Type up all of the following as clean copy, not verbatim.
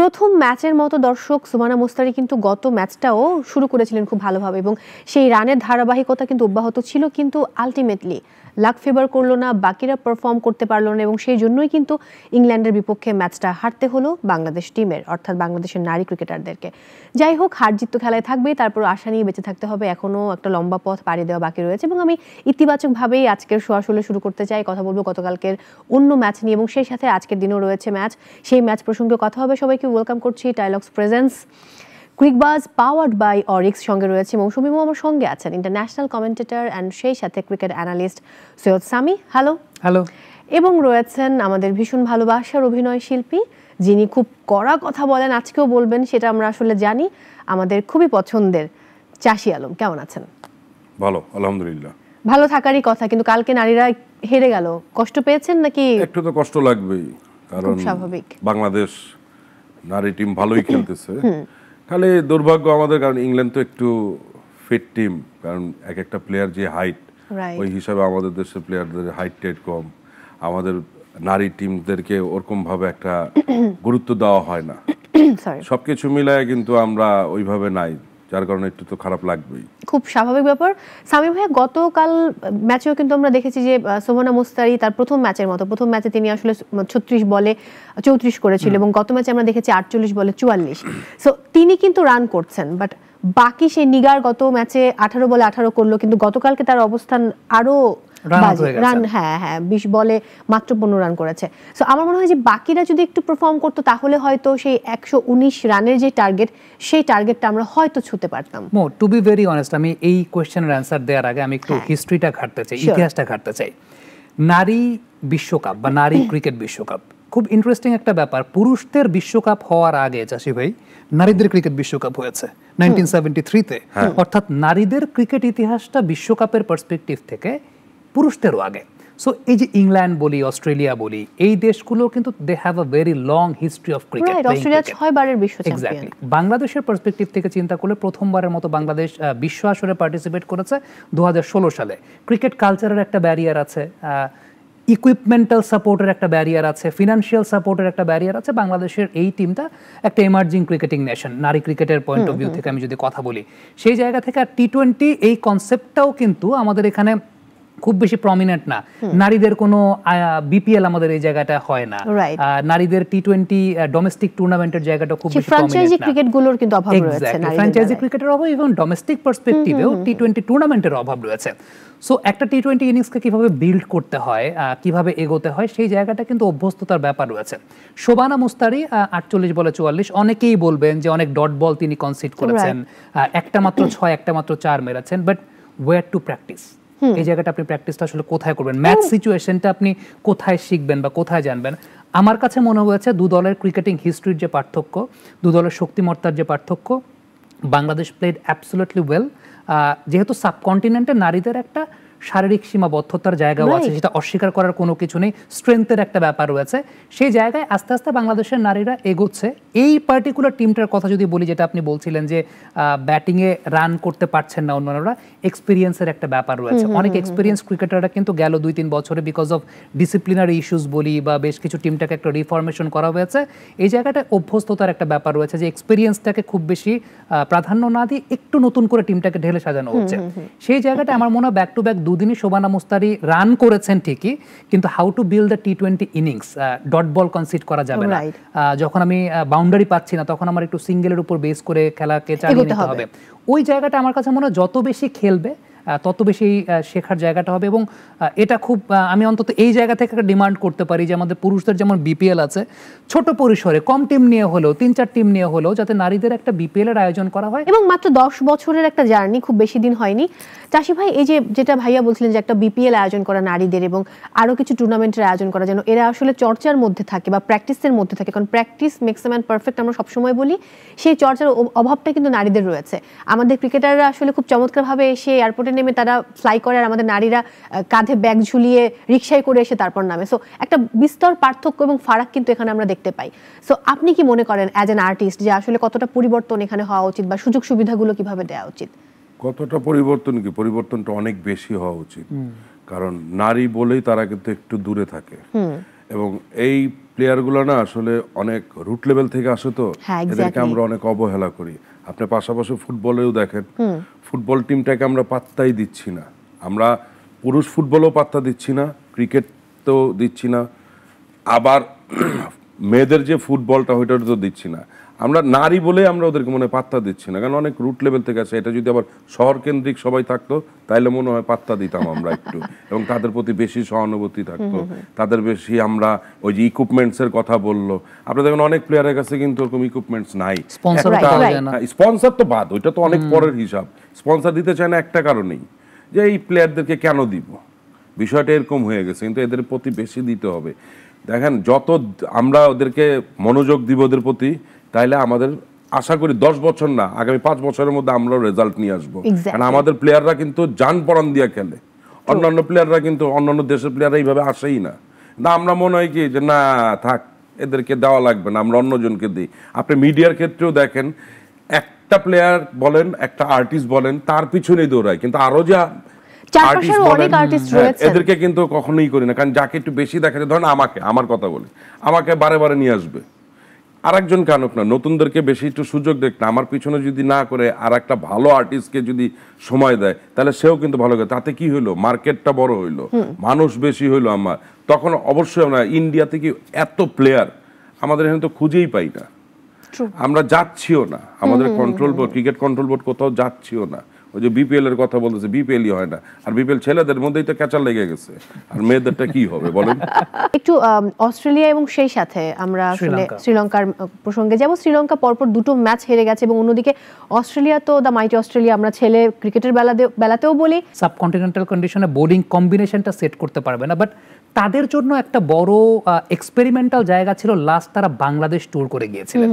প্রথম ম্যাচের মতো দর্শক সুমানা মুস্তারি কিন্তু গত ম্যাচটাও শুরু করেছিলেন খুব ভালোভাবে এবং সেই রানের ধারাবাহিকতা কিন্তু অব্যাহত ছিল, কিন্তু আলটিমেটলি লাক ফেভার করলো না, বাকিরা পারফর্ম করতে পারলো না এবং সেই জন্যই কিন্তু ইংল্যান্ডের বিপক্ষে ম্যাচটা হারতে হলো বাংলাদেশ টিমের, অর্থাৎ বাংলাদেশের নারী ক্রিকেটারদেরকে। যাই হোক, হার জিত তো খেলায় থাকবেই, তারপর আশা নিয়ে বেঁচে থাকতে হবে, এখনও একটা লম্বা পথ পাড়ি দেওয়া বাকি রয়েছে এবং আমি ইতিবাচকভাবেই আজকের শো আসলে শুরু করতে চাই। কথা বলবো গতকালকের অন্য ম্যাচ নিয়ে এবং সেই সাথে আজকের দিনেও রয়েছে ম্যাচ, সেই ম্যাচ প্রসঙ্গে কথা হবে। সবাইকে ওয়েলকাম করছি Tylox presents Cricbuzz powered by Orix, সঙ্গে রয়েছে মৌসুমী আমার সঙ্গে আছেন ইন্টারন্যাশনাল কমেন্টেটর অ্যান্ড সেই সাথে cricket analyst Syed Sami. Hello hello. এবং রয়েছেন আমাদের ভীষণ ভালোবাসার অভিনয় শিল্পী, যিনি খুব কড়া কথা বলেন, আজকেও বলবেন সেটা আমরা আসলে জানি, আমাদের খুবই পছন্দের চাষি আলম। কেমন আছেন? ভালো, আলহামদুলিল্লাহ। ভালো থাকারই কথা, কিন্তু কালকে নারীরা হেরে গেল, কষ্ট পেয়েছেন নাকি? একটু তো কষ্ট লাগবেই, কারণ স্বাভাবিক, বাংলাদেশ নারী টিম ভালোই খেলতেছে। খালি দুর্ভাগ্য আমাদের, কারণ ইংল্যান্ড তো একটু ফিট টিম, কারণ এক একটা প্লেয়ার যে হাইট, ওই হিসাবে আমাদের দেশের প্লেয়ারদের হাইট টাইট কম। আমাদের নারী টিমদেরকে ওরকম ভাবে একটা গুরুত্ব দেওয়া হয় না। সবকিছু মিলায় কিন্তু আমরা ওইভাবে নাই, যার কারণে একটু তো খারাপ লাগবেই, খুব স্বাভাবিক ব্যাপার। সামি ভাইয়া, গতকাল ম্যাচেও কিন্তু আমরা দেখেছি যে সুমানা মুস্তারি তার প্রথম ম্যাচের মতো, প্রথম ম্যাচে তিনি আসলে 36 বলে 34 করেছিল এবং গত ম্যাচে আমরা দেখেছি 48 বলে 44। সো তিনি কিন্তু রান করছেন, বাট বাকি সেই নিগার গত ম্যাচে 18 বলে 18 করলো, কিন্তু গতকালকে তার অবস্থান আরো রান, হ্যাঁ 20 বলে মাত্র 15 রান করেছে। সো আমার মনে হয় যে বাকিরা যদি একটু পারফর্ম করতো তাহলে হয়তো সেই 119 রানের যে টার্গেট, সেই টার্গেটটা আমরা হয়তো ছুঁতে পারতাম। টু বি ভেরি অনেস্ট, আমি এই কোয়েশ্চেনের অ্যান্সার দেওয়ার আগে আমি একটু হিস্ট্রিটা ঘাটতে চাই, ইতিহাসটা ঘাটতে চাই। নারী বিশ্বকাপ বা নারী ক্রিকেট বিশ্বকাপ খুব ইন্টারেস্টিং একটা ব্যাপার। পুরুষদের বিশ্বকাপ হওয়ার আগে চাষি ভাই নারীদের ক্রিকেট বিশ্বকাপ হয়েছে 1973-তে, অর্থাৎ নারীদের ক্রিকেট ইতিহাসটা বিশ্বকাপের পার্সপেক্টিভ থেকে পুরুষদেরও আগে। সো এই যে ইংল্যান্ড বলি, অস্ট্রেলিয়া বলি, এই দেশগুলো কিন্তু they have a very long history of cricket. Australia 6 বারের বিশ্ব চ্যাম্পিয়ন। এক্স্যাক্টলি। বাংলাদেশের পার্সপেক্টিভ থেকে চিন্তা করলে প্রথমবারের মতো বাংলাদেশ বিশ্ব আসরে পার্টিসিপেট করেছে 2016 সালে। ক্রিকেট কালচারের একটা ব্যারিয়ার আছে, ইকুইপমেন্টাল সাপোর্টের একটা ব্যারিয়ার আছে, ফিনান্সিয়াল সাপোর্টের একটা ব্যারিয়ার আছে। বাংলাদেশের এই টিমটা একটা এমার্জিং ক্রিকেটিং নেশন নারী ক্রিকেটের পয়েন্ট অফ ভিউ থেকে আমি যদি কথা বলি, সেই জায়গা থেকে আর টি-20 এই কনসেপ্টটাও কিন্তু আমাদের এখানে খুব বেশি প্রমিনেন্ট না। নারীদের কোনো বিপিএল আমাদের এই জায়গাটা হয় না, নারীদের টি-20 ডোমেস্টিক টুর্নামেন্টের জায়গাটা খুব বেশি ফ্র্যাঞ্চাইজি ক্রিকেটগুলোর কিন্তু অভাব রয়েছে, ফ্র্যাঞ্চাইজি ক্রিকেটের অভাব এবং ডোমেস্টিক পার্সপেক্টিভেও টি-20 টুর্নামেন্টের অভাব রয়েছে। সো একটা টি-20 ইনিংসকে কিভাবে বিল্ড করতে হয়, কিভাবে এগোতে হয়, সেই জায়গাটা কিন্তু অভ্যস্ততার ব্যাপার রয়েছে। সুমানা মুস্তারি 48 বলে 44, অনেকেই বলবেন যে অনেক ডট বল তিনি কনসিড করেছেন, একটা মাত্র 6 একটা মাত্র 4 মেরেছেন, বাট ওয়্যার টু প্র্যাকটিস, এই জায়গাটা আপনি প্র্যাকটিসটা আসলে কোথায় করবেন, ম্যাচ সিচুয়েশনটা আপনি কোথায় শিখবেন বা কোথায় জানবেন। আমার কাছে মনে হয়েছে দু দলের ক্রিকেটিং হিস্ট্রির যে পার্থক্য, দু দলের শক্তিমত্তার যে পার্থক্য, বাংলাদেশ প্লেড অ্যাবসলিউটলি ওয়েল। যেহেতু সাবকন্টিনেন্টে নারীদের একটা শারীরিক সীমাবদ্ধতার জায়গাও আছে, সেটা অস্বীকার করার কোনো কিছু নেই, স্ট্রেংথের একটা ব্যাপার রয়েছে, সেই জায়গায় আস্তে আস্তে বাংলাদেশের নারীরা এগোচ্ছে। এই পার্টিকুলার টিমটার কথা যদি বলি, যেটা আপনি বলছিলেন যে ব্যাটিংয়ে রান করতে পারছেন না অন্যরা, এক্সপিরিয়েন্সের একটা ব্যাপার রয়েছে। অনেক এক্সপিরিয়েন্স ক্রিকেটাররা কিন্তু গেল 2-3 বছরে বিকজ অফ ডিসিপ্লিনারি ইস্যুস বলি বা বেশ কিছু টিমটাকে একটা রিফরমেশন করা হয়েছে, এই জায়গাটা অভ্যস্ততার একটা ব্যাপার রয়েছে যে এক্সপিরিয়েন্সটাকে খুব বেশি প্রাধান্য না দিয়ে একটু নতুন করে টিমটাকে ঢেলে সাজানো হচ্ছে। সেই জায়গাটা আমার মনে হয় ব্যাক টু ব্যাক দুদিনই সুমানা মুস্তারি রান করেছেন ঠিকই, কিন্তু how to build the T20 innings, dot ball concede করা যাবে না। যখন আমি বাউন্ডারি পাচ্ছি না, তখন আমার একটু সিঙ্গেলের উপর বেস করে খেলাকে চালিয়ে নিতে হবে। ওই জায়গাটা আমার কাছে মনে হয় যত বেশি খেলবে তত বেশি শেখার জায়গাটা হবে এবং এটা খুব আমি অন্তত এই জায়গা থেকে একটা ডিমান্ড করতে পারি যে আমাদের পুরুষদের যেমন বিপিএল আছে, ছোট পরিসরে কম টিম নিয়ে হলেও 3-4 টিম নিয়ে হলেও যাতে নারীদের একটা বিপিএল এর আয়োজন করা হয়। এবং মাত্র 10 বছরের একটা জার্নি, খুব বেশি দিন হয়নি। চাষি ভাই, এই যে যেটা ভাইয়া বলছিলেন যে একটা বিপিএল আয়োজন করা নারীদের এবং আরো কিছু টুর্নামেন্টের আয়োজন করা, যেন এরা আসলে চর্চার মধ্যে থাকে বা প্র্যাকটিসের মধ্যে থাকে, কারণ practice makes a man perfect আমরা সবসময় বলি, সেই চর্চার অভাবটা কিন্তু নারীদের রয়েছে। আমাদের ক্রিকেটাররা আসলে খুব চমৎকারভাবে এসে এয়ারপোর্টে নেমে তারা ফ্লাই করে, আর আমাদের নারীরা কাঁধে ব্যাগ ঝুলিয়ে রিক্সায় করে এসে তারপর নামে। সো একটা বিস্তর পার্থক্য এবং ফারাক কিন্তু এখানে আমরা দেখতে পাই। সো আপনি কি মনে করেন অ্যাজ অ্যান আর্টিস্ট যে আসলে কতটা পরিবর্তন এখানে হওয়া উচিত বা সুযোগ সুবিধাগুলো কিভাবে দেওয়া উচিত? কতটা পরিবর্তন কি, পরিবর্তনটা অনেক বেশি হওয়া উচিত, কারণ নারী বলেই তারা কিন্তু একটু দূরে থাকে এবং এই প্লেয়ারগুলো না আসলে অনেক রুট লেভেল থেকে আসে তো, হ্যাঁ, এদেরকে exactly. আমরা অনেক অবহেলা করি। আপনি পাশাপাশি ফুটবলেও দেখেন, ফুটবল টিমটাকে আমরা পাত্তাই দিচ্ছি না। আমরা পুরুষ ফুটবলও পাত্তা দিচ্ছি না, ক্রিকেট তো দিচ্ছি না, আবার মেয়েদের যে ফুটবলটা ওইটা তো দিচ্ছি না। আমরা নারী বলে আমরা ওদেরকে মনে হয় পাত্তা দিচ্ছি না, কারণ অনেক রুট লেভেল থেকে আছে। এটা যদি আবার শহর কেন্দ্রিক সবাই থাকতো তাহলে মনে হয় পাত্তা দিতাম আমরা একটু, এবং তাদের প্রতি বেশি সহানুভূতি থাকতো, তাদের বেশি আমরা ওই যে ইকুইপমেন্টসের কথা বললো, আপনারা দেখুন অনেক প্লেয়ারের কাছে কিন্তু ওরকম ইকুইপমেন্টস নাই। স্পন্সর Right, পাওয়া right. যায় না। স্পন্সর তো বাদ, ওইটা তো অনেক পরের হিসাব। স্পন্সর দিতে চায় না একটা কারণেই, যে এই প্লেয়ারদেরকে কেন দিব, বিষয়টা এরকম হয়ে গেছে। কিন্তু এদের প্রতি বেশি দিতে হবে। দেখেন যত আমরা ওদেরকে মনোযোগ দিব ওদের প্রতি, তাইলে আমাদের আশা করি 10 বছর না, আগামী 5 বছরের মধ্যে আমরাও রেজাল্ট নিয়ে আসবো। Exactly. কারণ আমাদের প্লেয়াররা কিন্তু জান পরাণ দিয়ে খেলে, অন্যান্য প্লেয়াররা কিন্তু অন্যান্য দেশের প্লেয়াররা এইভাবে আসেই না। না আমরা মনে হয় কি যে না থাক, এদেরকে দেওয়া লাগবে না, আমরা অন্যজনকে দিই। আপনি মিডিয়ার ক্ষেত্রেও দেখেন, একটা প্লেয়ার বলেন, একটা আর্টিস্ট বলেন, তার পিছনেই দৌড়ায়, কিন্তু আরো যা চারপাশের অনেক আর্টিস্ট রয়েছে, এদেরকে কিন্তু কখনোই করি না। কারণ যাকে একটু বেশি দেখা যায়, ধরেন আমাকে, আমার কথা বলি, আমাকে বারে বারে নিয়ে আসবে। আরেকজন কেন না, নতুনদেরকে বেশি একটু সুযোগ দেখ না, আমার পিছনে যদি না করে আর একটা ভালো আর্টিস্টকে যদি সময় দেয়, তাহলে সেও কিন্তু ভালো করে। তাতে কি হইলো, মার্কেটটা বড় হইলো, মানুষ বেশি হইলো আমার। তখন অবশ্যই আমরা ইন্ডিয়া থেকে এত প্লেয়ার আমাদের এখানে তো খুঁজেই পাই না, আমরা যাচ্ছিও না, আমাদের control board, cricket control board কোথাও যাচ্ছিও না। ওই যে বিপিএল এর কথা বলতেছে, বিপিএলই হয় না। আর বিপিএল ছেলেদের মধ্যেই তো ক্যাচার লেগে গেছে, আর মেয়েদেরটা কি হবে বলেন। একটু অস্ট্রেলিয়া এবং সেই সাথে আমরা আসলে শ্রীলঙ্কা। শ্রীলঙ্কার প্রসঙ্গে যাব। শ্রীলঙ্কা পরপর দুটো ম্যাচ হেরে গেছে, এবং অন্যদিকে অস্ট্রেলিয়া তো দ্য মাইটি অস্ট্রেলিয়া, আমরা ছেলে ক্রিকেটের বেলাতেও বলি সাবকন্টিনেন্টাল কন্ডিশনে বোলিং কম্বিনেশনটা সেট করতে পারবে না, বাট তাদের জন্য একটা বড় এক্সপেরিমেন্টাল জায়গা ছিল লাস্ট তারা বাংলাদেশ ট্যুর করে গিয়েছিলেন।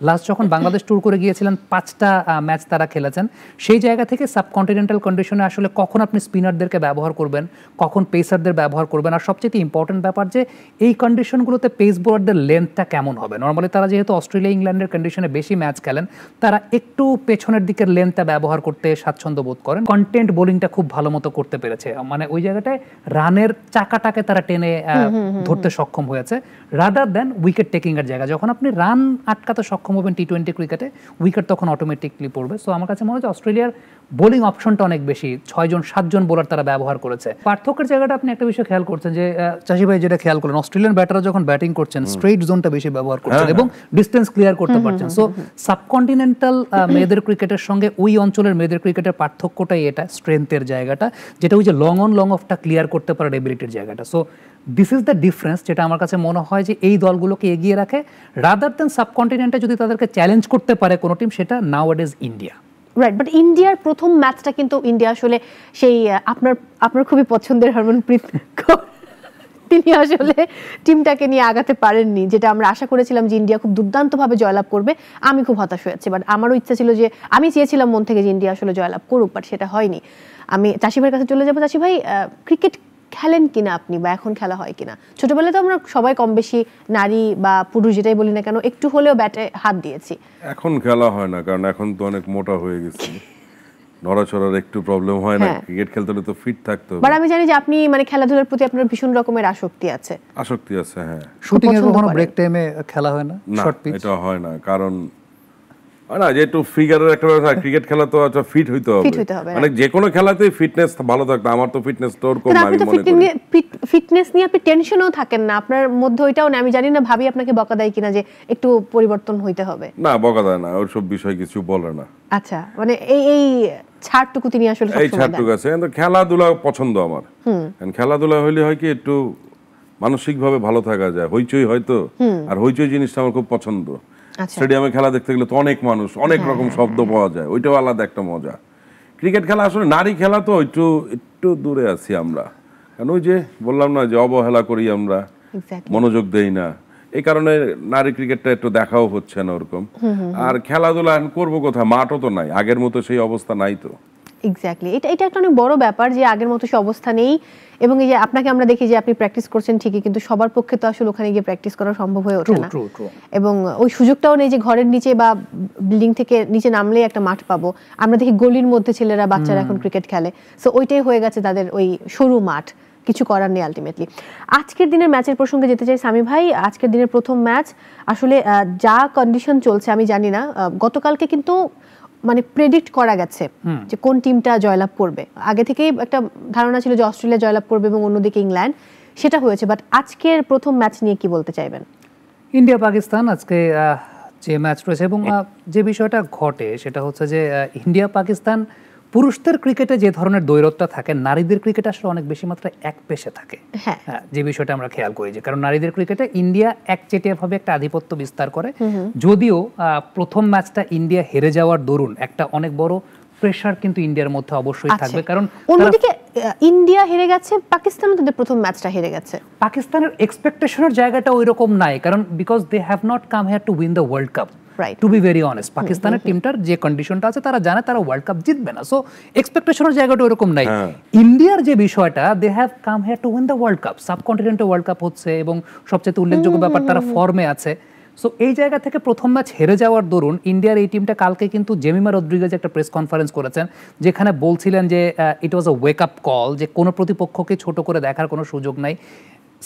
লাস্ট যখন বাংলাদেশ ট্যুর করে গিয়েছিলেন 5টা ম্যাচ তারা খেলেছেন। সেই জায়গা থেকে সাবকন্টিনেন্টাল কন্ডিশনে আসলে কখন আপনি স্পিনারদেরকে ব্যবহার করবেন, কখন পেসারদের ব্যবহার করবেন, আর সবচেয়ে ইম্পর্টেন্ট ব্যাপার যে এই কন্ডিশনগুলোতে পেস বোলারদের লেন্থটা কেমন হবে। নর্মালি তারা যেহেতু অস্ট্রেলিয়া ইংল্যান্ডের কন্ডিশনে বেশি ম্যাচ খেলেন, তারা একটু পেছনের দিকের লেন্থটা ব্যবহার করতে স্বাচ্ছন্দ্য বোধ করেন। কন্টেন্ট বোলিংটা খুব ভালো মতো করতে পেরেছে, মানে ওই জায়গাটায় রানের চাকাটাকে তারা টেনে ধরতে সক্ষম হয়েছে, রাদার দেন উইকেট টেকিং এর জায়গা। যখন আপনি রান আটকাতে সক্ষম হবেন টি-20 ক্রিকেটে, উইকেট তখন অটোমেটিকলি পড়বে। সো আমার কাছে মনে হচ্ছে অস্ট্রেলিয়ার বোলিং অপশনটা অনেক বেশি, 6-7জন বোলার তারা ব্যবহার করেছে। পার্থক্যের জায়গাটা আপনি একটা বিষয় খেয়াল করছেন যে চাষি ভাই যেটা খেয়াল করলেন, অস্ট্রেলিয়ান ব্যাটাররা যখন ব্যাটিং করছেন স্ট্রেট জোনটা বেশি ব্যবহার করছেন এবং ডিস্টেন্স ক্লিয়ার করতে পারছেন। সো সাবকন্টিনেন্টাল মেয়েদের ক্রিকেটের সঙ্গে ওই অঞ্চলের মেয়েদের ক্রিকেটের পার্থক্যটাই এটা, স্ট্রেংথের জায়গাটা, যেটা ওই যে লং অন লং অফটা ক্লিয়ার করতে পারার এবিলিটির জায়গাটা। So this is the difference, যেটা আমার কাছে মনে হয় যে এই দলগুলোকে এগিয়ে রাখে। রাদার দেন সাবকন্টিনেন্টে যদি তাদেরকে চ্যালেঞ্জ করতে পারে কোনো টিম, সেটা নাওয়াডেজ ইন্ডিয়া। রাইট, বাট ইন্ডিয়ার প্রথম ম্যাচটা কিন্তু ইন্ডিয়া আসলে সেই আপনার খুবই পছন্দের হরমনপ্রীত কৌর, তিনি আসলে টিমটাকে নিয়ে আগাতে পারেননি, যেটা আমরা আশা করেছিলাম যে ইন্ডিয়া খুব দুর্দান্তভাবে জয়লাভ করবে। আমি খুব হতাশ হয়েছি, বাট আমারও ইচ্ছা ছিল যে, আমি চেয়েছিলাম মন থেকে যে ইন্ডিয়া আসলে জয়লাভ করুক, বাট সেটা হয়নি। আমি চাষি ভাইয়ের কাছে চলে যাবো। চাষি ভাই, ক্রিকেট খেলেন কিনা আপনি, বা এখন খেলা হয় কিনা? ছোটবেলায় তো আমরা সবাই কম বেশি, নারী বা পুরুষ যেটাই বলি না কেন, একটু হলেও ব্যাটে হাত দিয়েছি। এখন খেলা হয় না, কারণ এখন তো অনেক মোটা হয়ে গেছি, নড়াচড়ার একটু প্রবলেম হয় না। ক্রিকেট খেলতে হলে তো ফিট থাকতে হবে। বাট আমি জানি যে আপনি মানে খেলাধুলার প্রতি আপনার ভীষণ রকমের আসক্তি আছে। আসক্তি আছে, হ্যাঁ। শুটিং এর পছন্দ কখনো করেন? ব্রেক টাইমে খেলা হয় না? না, শর্ট পিচ এটা হয় না, কারণ না, যে একটু ফিগারের একটা ব্যাপার। ক্রিকেট খেলা তো একটা ফিট হইতে হবে, Fit হইতে হবে, মানে যে কোনো খেলাতেই ফিটনেস ভালো থাকতে। আমার তো ফিটনেস তো ওরকম কিন্তু না, আপনি আমি তো মনে করি। ফিটনেস নিয়ে আপনি টেনশনও থাকেন না, আপনার মধ্যে ওইটাও না। আমি জানি না ভাবি আপনাকে বকা দেয় কিনা যে একটু পরিবর্তন হইতে হবে। না, বকা দেয় না, ওর সব বিষয় কিছু বলে না। আচ্ছা, মানে এই ছাড়টুকু তিনি আসলে এই সবসময় দেন। ছাড়টুকু আছে, কিন্তু খেলাধুলা পছন্দ আমার। কারণ খেলাধুলা হইলে হয় কি, একটু মানসিকভাবে ভালো থাকা যায়। হইচই হয়তো, আর হইচই জিনিসটা আমার খুব পছন্দ। আচ্ছা, স্টেডিয়ামে খেলা দেখতে গেলে তো অনেক মানুষ, অনেক রকম শব্দ পাওয়া যায়, ওইটাও আলাদা একটা মজা। ক্রিকেট খেলা আসলে নারী খেলা তো একটু দূরে আছি আমরা, কারণ ওই যে বললাম না যে অবহেলা করি আমরা, এক্স্যাক্টলি। মনোযোগ দেই না, এই কারণে নারী ক্রিকেটটা একটু দেখাও হচ্ছে না ওরকম। আর খেলাধুলা এখন করবো কোথায়, মাঠও তো নাই, আগের মতো সেই অবস্থা নাই তো। এক্স্যাক্টলি, এটা একটা অনেক বড় ব্যাপার যে আগের মতো সে অবস্থা নেই। এবং এই যে আপনাকে আমরা দেখি যে আপনি প্র্যাকটিস করছেন ঠিকই, কিন্তু সবার পক্ষে তো আসলে ওখানে গিয়ে প্র্যাকটিস করা সম্ভব হয়ে ওঠে না। এবং ওই সুযোগটাও নেই যে ঘরের নিচে বা বিল্ডিং থেকে নিচে নামলেই একটা মাঠ পাবো। আমরা দেখি গলির মধ্যে ছেলেরা, বাচ্চারা এখন ক্রিকেট খেলে। সো ওইটাই হয়ে গেছে তাদের ওই সরু মাঠ, কিছু করার নেই আলটিমেটলি। আজকের দিনের ম্যাচের প্রসঙ্গে যেতে চাই সামি ভাই। আজকের দিনের প্রথম ম্যাচ আসলে যা কন্ডিশন চলছে আমি জানি না, গতকালকে কিন্তু মানে প্রেডিক্ট করা গেছে যে কোন টিমটা জয়লাভ করবে। আগে থেকেই একটা ধারণা ছিল যে অস্ট্রেলিয়া জয়লাভ করবে এবং অন্যদিকে ইংল্যান্ড, সেটা হয়েছে। বাট আজকের প্রথম ম্যাচ নিয়ে কি বলতে চাইবেন? ইন্ডিয়া পাকিস্তান আজকে যে ম্যাচ রয়েছে এবং যে বিষয়টা ঘটে সেটা হচ্ছে যে ইন্ডিয়া পাকিস্তান পুরুষদের ক্রিকেটে যে ধরনের দ্বৈরথটা থাকে, নারীদের ক্রিকেটে আসলে অনেক বেশি মাত্রায় এক পেশে থাকে। যে বিষয়টা আমরা খেয়াল করি, যে কারণ নারীদের ক্রিকেটে ইন্ডিয়া একচেটিয়াভাবে একটা আধিপত্য বিস্তার করে। যদিও প্রথম ম্যাচটা ইন্ডিয়া হেরে যাওয়ার দরুন একটা অনেক বড় প্রেসার কিন্তু ইন্ডিয়ার মধ্যে অবশ্যই থাকবে, কারণ অন্যদিকে ইন্ডিয়া হেরে গেছে, পাকিস্তানও তাদের প্রথম ম্যাচটা হেরে গেছে। পাকিস্তানের এক্সপেকটেশনের জায়গাটা ওইরকম নাই, কারণ because they have not come here to win the World Cup. To be very honest, পাকিস্তানের টিমটার যে কন্ডিশনটা আছে তারা জানে তারা ওয়ার্ল্ড কাপ জিতবে না, সো এক্সপেকটেশনের জায়গাটা ওরকম নাই। ইন্ডিয়ার যে বিষয়টা, they have come here to win the World Cup, subcontinental World Cup হচ্ছে এবং সবচেয়ে উল্লেখযোগ্য ব্যাপার তারা ফর্মে আছে। সো এই জায়গা থেকে প্রথম ম্যাচ হেরে যাওয়ার দরুন ইন্ডিয়ার এই টিমটা কালকে কিন্তু জেমিমা রদ্রিগেজ একটা প্রেস কনফারেন্স করেছেন, যেখানে বলছিলেন যে ইট ওয়াজ আ ওয়েক আপ কল, যে কোনো প্রতিপক্ষকে ছোট করে দেখার কোনো সুযোগ নাই।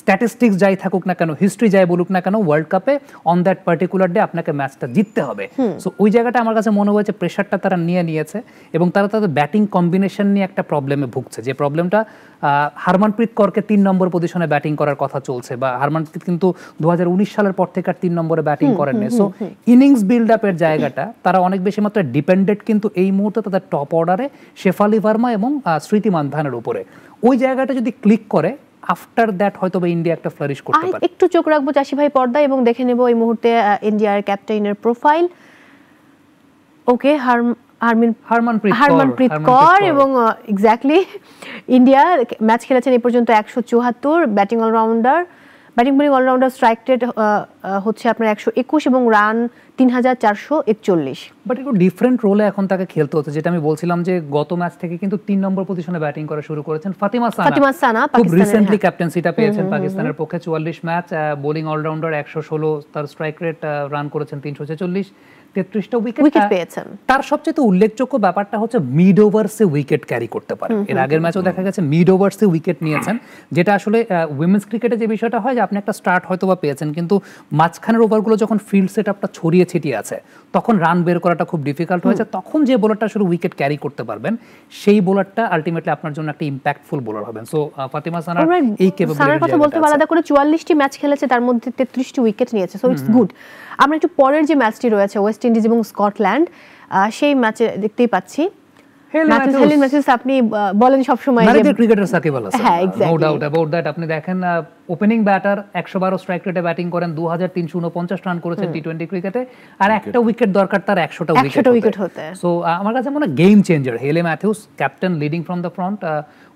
স্ট্যাটিস্টিক্স যাই থাকুক না কেন, হিস্ট্রি যাই বলুক না কেন, ওয়ার্ল্ড কাপে অন দ্যাট পার্টিকুলার ডে আপনাকে ম্যাচটা জিততে হবে। সো ওই জায়গাটা আমার কাছে মনে হয়েছে প্রেশারটা তারা নিয়েছে এবং তারা তাদের ব্যাটিং কম্বিনেশন নিয়ে একটা প্রবলেমে ভুগছে, যে প্রবলেমটা হারমানপ্রীত কৌরকে 3 নম্বর পজিশনে ব্যাটিং করার কথা চলছে, বা হারমানপ্রীত কিন্তু 2019 সালের পর থেকে আর 3 নম্বরে ব্যাটিং করেননি। সো ইনিংস বিল্ড আপের জায়গাটা তারা অনেক বেশি মাত্রায় ডিপেন্ডেন্ট কিন্তু এই মুহূর্তে তাদের টপ অর্ডারে শেফালি ভার্মা এবং স্মৃতি মান্ধানের উপরে। ওই জায়গাটা যদি ক্লিক করে আফটার দ্যাট হয়তো বা ইন্ডিয়া একটা ফ্লারিশ করতে পারে। একটু চোখ রাখবো চাষি ভাই পর্দায় এবং দেখে নেব এই মুহূর্তে ইন্ডিয়ার ক্যাপ্টেনের প্রোফাইল। ওকে, হারমানপ্রীত কৌর এবং এক্স্যাক্টলি ইন্ডিয়া ম্যাচ খেলেছেন এই পর্যন্ত 174, batting allrounder, batting bowling allrounder strike rate হচ্ছে আপনার 121 এবং রান 3441। বাট একটু ডিফারেন্ট রোলে এখন তাকে খেলতে হচ্ছে, যেটা আমি বলছিলাম যে গত ম্যাচ থেকে কিন্তু 3 নম্বর পজিশনে ব্যাটিং করা শুরু করেছেন ফাতিমা সানা। খুব রিসেন্টলি ক্যাপ্টেন্সিটা পেয়েছেন পাকিস্তানের পক্ষে। 44 ম্যাচ, বোলিং অলরাউন্ডার 116, তার স্ট্রাইক রেট, রান করেছেন 346, 33টা উইকেট পেয়েছেন। তার সবচেয়ে উল্লেখযোগ্য ব্যাপারটা হচ্ছে মিড ওভারসে উইকেট ক্যারি করতে পারে। এর আগের ম্যাচও দেখা গেছে মিড ওভারসে উইকেট নিয়েছেন, যেটা আসলে উইমেন্স ক্রিকেটে যে বিষয়টা হয় যে আপনি একটা স্টার্ট হয়তো বা পেয়েছেন, কিন্তু মাঝখানের ওভারগুলো যখন ফিল্ড সেট আপটা ছড়িয়ে ছিটিয়ে আছে তখন রান বের করাটা খুব ডিফিকাল্ট হয়েছে। তখন যে বোলারটা আসলে উইকেট ক্যারি করতে পারবেন সেই বোলারটা আলটিমেটলি আপনার জন্য একটা ইম্প্যাক্টফুল বোলার হবেন। সো ফাতিমা সানার এই ক্যাপাবিলিটির কথা বলতে আলাদা করে 44টি ম্যাচ খেলেছে, তার মধ্যে 33টি উইকেট নিয়েছে, সো ইটস গুড। আমরা একটু পরের যে ম্যাচটি রয়েছে ওয়েস্ট ইন্ডিজ এবং স্কটল্যান্ড, সেই ম্যাচে দেখতেই পাচ্ছি হেলেন ম্যাথিউস, আপনি বলেন সব সময় নারীদের cricketer Shakib Al Hasan, no doubt about that. আপনি দেখেন ওপেনিং ব্যাটার 112 স্ট্রাইক রেটে ব্যাটিং করেন, 2349 রান করেছেন টি20 ক্রিকেটে, আর একটা উইকেট দরকার তার 100টা উইকেট হতে। সো আমার কাছে মনে হয় game changer Hayley Matthews, captain leading from the front.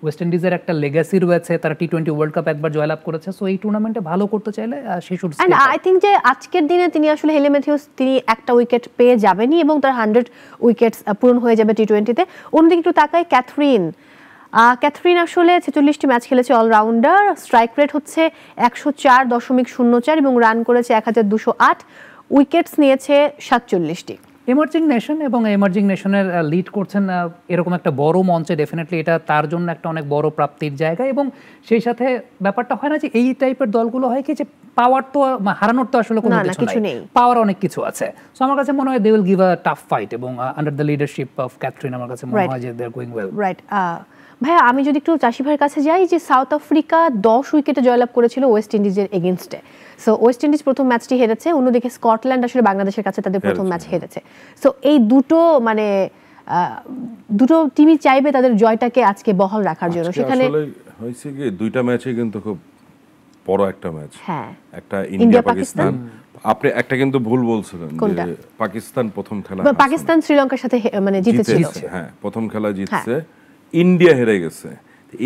West ইন্ডিজের একটা লেগাসি রয়েছে, তারা টি20 ওয়ার্ল্ড কাপ একবার জয়লাভ করেছে, সো এই টুর্নামেন্টে ভালো করতে চাইলে সে শুড স্টে। আই থিংক যে আজকের দিনে তিনি আসলে হেলে ম্যাথিউস তিনি একটা উইকেট পেয়ে যাবেনই এবং তার 100 উইকেটস পূরণ হয়ে যাবে টি20তে। অন্যদিকে একটু তাকাই ক্যাথরিন আসলে 46টি ম্যাচ খেলেছে, অলরাউন্ডার, স্ট্রাইক রেট হচ্ছে 104.04 এবং রান করেছে 1208, উইকেটস নিয়েছে 47টি। এমার্জিং নেশন এবং এমার্জিং নেশনের লিড করছেন এরকম একটা বড় মঞ্চে, ডেফিনেটলি এটা তার জন্য একটা অনেক বড় প্রাপ্তির জায়গা। এবং সেই সাথে ব্যাপারটা হয় না যে এই টাইপের দলগুলো হয় কি যে পাওয়ার তো হারানোর তো আসলে কোনো কিছু নেই, পাওয়ার অনেক কিছু আছে। সো আমার কাছে মনে হয় they will give a tough fight এবং under the leadership of Catherine আমার কাছে মনে হয় যে they are going well. Right. ভাইয়া আমি যদি একটু চাষি ভাইয়ের কাছে যাই, যে সাউথ আফ্রিকা 10 উইকেটে জয়লাভ করেছিল ওয়েস্ট ইন্ডিজের এগেইনস্টে। সো ওয়েস্ট ইন্ডিজ প্রথম ম্যাচটি হেরেছে, অন্যদিকে স্কটল্যান্ড আসলে বাংলাদেশের কাছে তাদের প্রথম ম্যাচ হেরেছে। সো এই দুটো টিমই চাইবে তাদের জয়টাকে আজকে বহাল রাখার জন্য। সেখানে হয়েছে কি দুইটা ম্যাচে কিন্তু খুব বড় একটা ম্যাচ, একটা ইন্ডিয়া পাকিস্তান। আপনি একটা কিন্তু ভুল বলছিলেন যে পাকিস্তান প্রথম খেলা পাকিস্তান শ্রীলঙ্কার সাথে মানে জিতেছিল, হ্যাঁ প্রথম খেলা জিতছে, ইন্ডিয়া হেরে গেছে।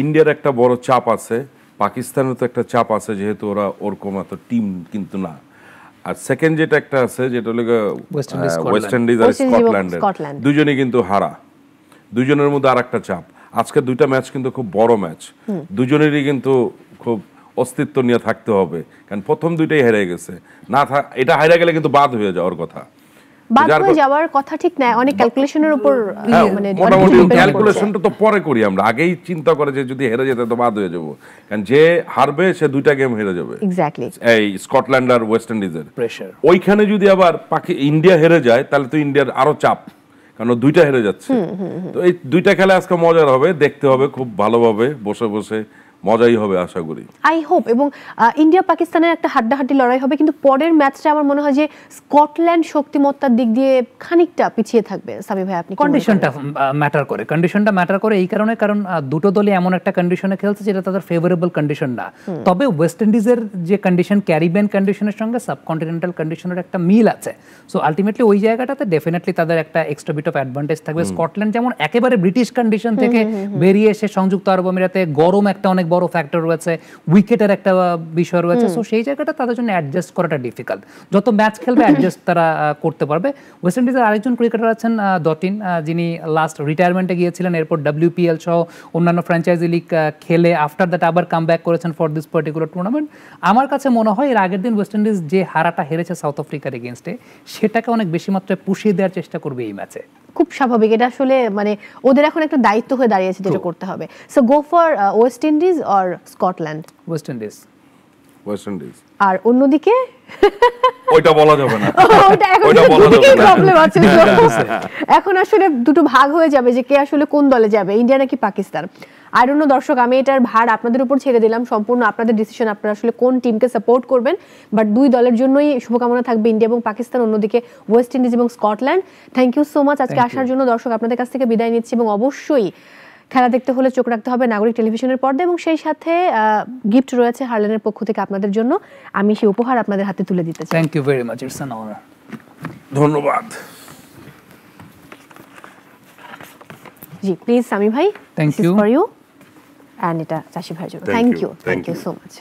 ইন্ডিয়ার একটা বড় চাপ আছে, পাকিস্তানের তো একটা চাপ আছে, যেহেতু ওরা ওরকম এত টিম কিন্তু না। আর সেকেন্ড যেটা একটা আছে যেটা হলো ওয়েস্ট ইন্ডিজ আর স্কটল্যান্ড, দুজনেই কিন্তু হারা, দুজনের মধ্যে আর একটা চাপ। আজকে দুইটা ম্যাচ কিন্তু খুব বড় ম্যাচ, দুজনেরই কিন্তু খুব অস্তিত্ব নিয়ে থাকতে হবে, কারণ প্রথম দুইটাই হেরে গেছে, না এটা হারা গেলে কিন্তু বাদ হয়ে যাওয়ার কথা। বাদ হয়ে যাওয়ার কথা ঠিক না, অনেক ক্যালকুলেশনের উপর মানে মোটামুটি ক্যালকুলেশনটা তো পরে করি আমরা, আগেই চিন্তা করে যে যদি হেরে যেতে তো বাদ হয়ে যাবো, কারণ যে হারবে সে 2টা গেম হেরে যাবে। এক্স্যাক্টলি এই স্কটল্যান্ড আর ওয়েস্ট ইন্ডিজের প্রেসার, ওইখানে যদি আবার ইন্ডিয়া হেরে যায় তাহলে তো ইন্ডিয়ার আরো চাপ, কারণ 2টা হেরে যাচ্ছে। তো এই 2টা খেলা আজকে মজার হবে, দেখতে হবে খুব ভালোভাবে, বসে বসে মজাই হবে আশা করি, আই হোপ। এবং ইন্ডিয়া পাকিস্তানের একটা হাড্ডাহাড্ডি লড়াই হবে, কিন্তু পরের ম্যাচটা আমার মনে হয় যে স্কটল্যান্ড শক্তিমত্তার দিক দিয়ে খানিকটা পিছিয়ে থাকবে। সামি ভাই আপনি কন্ডিশনটা ম্যাটার করে, কন্ডিশনটা ম্যাটার করে এই কারণে, কারণ দুটো দলই এমন একটা কন্ডিশনে খেলছে যেটা তাদের ফেভারেবল কন্ডিশন না। তবে ওয়েস্ট ইন্ডিজের যে কন্ডিশন ক্যারিবিয়ান কন্ডিশনের সঙ্গে সাবকন্টিনেন্টাল কন্ডিশনের একটা মিল আছে, সো আলটিমেটলি ওই জায়গাটাতে ডেফিনেটলি তাদের একটা এক্সট্রা বিট অফ অ্যাডভান্টেজ থাকবে। স্কটল্যান্ড যেমন একেবারে ব্রিটিশ কন্ডিশন থেকে বেরিয়ে এসে সংযুক্ত আরব আমিরাতে, গরম একটা অনেক বড় ফ্যাক্টর রয়েছে, উইকেটের একটা বিষয় রয়েছে, সো সেই জায়গাটা তাদের জন্য অ্যাডজাস্ট করাটা ডিফিকাল্ট। যত ম্যাচ খেলবে অ্যাডজাস্ট তারা করতে পারবে। ওয়েস্ট ইন্ডিজের আরেকজন ক্রিকেটার আছেন ডটিন, যিনি লাস্ট রিটায়ারমেন্টে গিয়েছিলেন, এরপর WPL সহ অন্যান্য ফ্র্যাঞ্চাইজি লিগ খেলে আফটার দ্যাট আবার কাম ব্যাক করেছেন ফর দিস পার্টিকুলার টুর্নামেন্ট। আমার কাছে মনে হয় এর আগের দিন ওয়েস্ট ইন্ডিজ যে হারাটা হেরেছে সাউথ আফ্রিকার এগেনস্টে, সেটাকে অনেক বেশি মাত্রায় পুষিয়ে দেওয়ার চেষ্টা করবে এই ম্যাচে। খুব স্বাভাবিক, এটা আসলে মানে ওদের এখন একটা দায়িত্ব হয়ে দাঁড়িয়েছে যেটা করতে হবে। So go for West Indies or Scotland? West Indies. West Indies. আর অন্যদিকে ওইটা বলা যাবে না, ওইটা এখন প্রবলেম আছে। এখন আসলে দুটো ভাগ হয়ে যাবে যে কে আসলে কোন দলে যাবে, ইন্ডিয়া নাকি পাকিস্তান। আই ডোন্ট নো দর্শক, আমি এটার ভার আপনাদের উপর ছেড়ে দিলাম, সম্পূর্ণ আপনাদের ডিসিশন, আপনারা আসলে কোন টিমকে সাপোর্ট করবেন। বাট দুই দলের জন্যই শুভকামনা থাকবে, ইন্ডিয়া এবং পাকিস্তান, অন্যদিকে ওয়েস্ট ইন্ডিজ এবং Scotland. Thank you so much আজকে আসার জন্য। দর্শক আপনাদের কাছ থেকে বিদায় নিচ্ছি, এবং অবশ্যই খেলা দেখতে হলে চোখ রাখতে হবে নাগরিক টেলিভিশনের পর্দা, এবং সেই সাথে গিফট রয়েছে হারল্যান্ডের পক্ষ থেকে আপনাদের জন্য। আমি সেই উপহার আপনাদের হাতে তুলে দিতে চাই। Thank you very much, it's an honour. ধন্যবাদ। জি প্লিজ সামি ভাই, thank you for you, and এটা চাষি ভাইয়ের জন্য। Thank you so much.